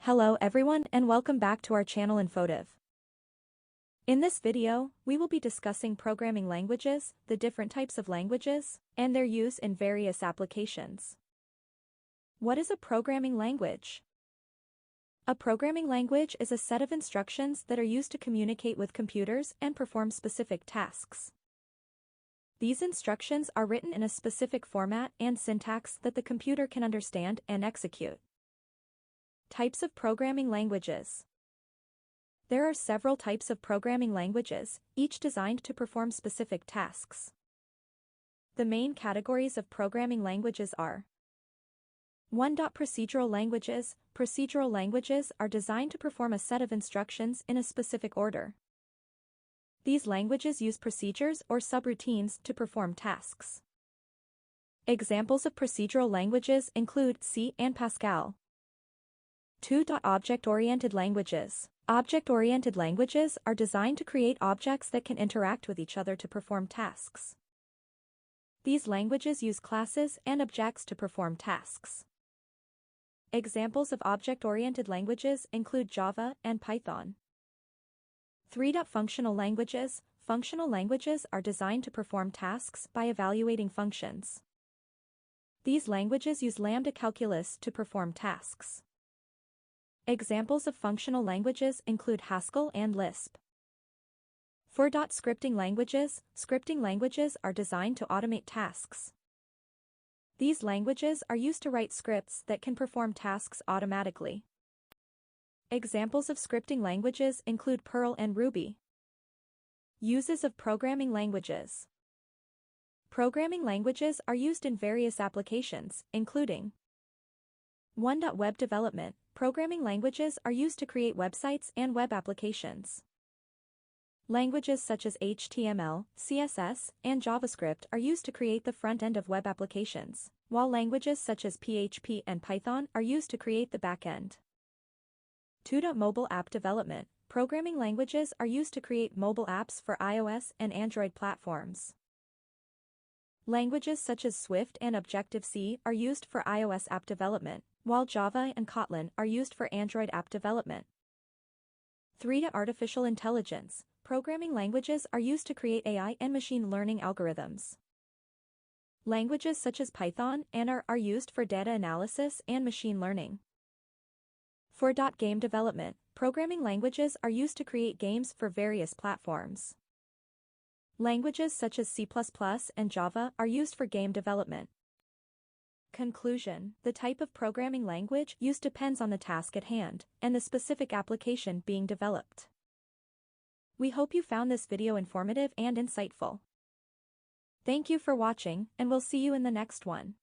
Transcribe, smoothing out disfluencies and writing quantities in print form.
Hello everyone and welcome back to our channel Infotive. In this video, we will be discussing programming languages, the different types of languages, and their use in various applications. What is a programming language? A programming language is a set of instructions that are used to communicate with computers and perform specific tasks. These instructions are written in a specific format and syntax that the computer can understand and execute. Types of programming languages. There are several types of programming languages, each designed to perform specific tasks. The main categories of programming languages are 1. Procedural languages. Procedural languages are designed to perform a set of instructions in a specific order. These languages use procedures or subroutines to perform tasks. Examples of procedural languages include C and Pascal. 2. Object-oriented languages. Object-oriented languages are designed to create objects that can interact with each other to perform tasks. These languages use classes and objects to perform tasks. Examples of object-oriented languages include Java and Python. 3. Functional languages. Functional languages are designed to perform tasks by evaluating functions. These languages use lambda calculus to perform tasks. Examples of functional languages include Haskell and Lisp. 4. Scripting languages. Scripting languages are designed to automate tasks. These languages are used to write scripts that can perform tasks automatically. Examples of scripting languages include Perl and Ruby. Uses of programming languages. Programming languages are used in various applications, including 1. Web development. Programming languages are used to create websites and web applications. Languages such as HTML, CSS, and JavaScript are used to create the front end of web applications, while languages such as PHP and Python are used to create the back end. 2. Mobile app development. Programming languages are used to create mobile apps for iOS and Android platforms. Languages such as Swift and Objective-C are used for iOS app development, while Java and Kotlin are used for Android app development. 3. Artificial intelligence. Programming languages are used to create AI and machine learning algorithms. Languages such as Python and R are used for data analysis and machine learning. 4. Game development. Programming languages are used to create games for various platforms. Languages such as C++ and Java are used for game development. Conclusion. The type of programming language used depends on the task at hand and the specific application being developed. We hope you found this video informative and insightful. Thank you for watching, and we'll see you in the next one.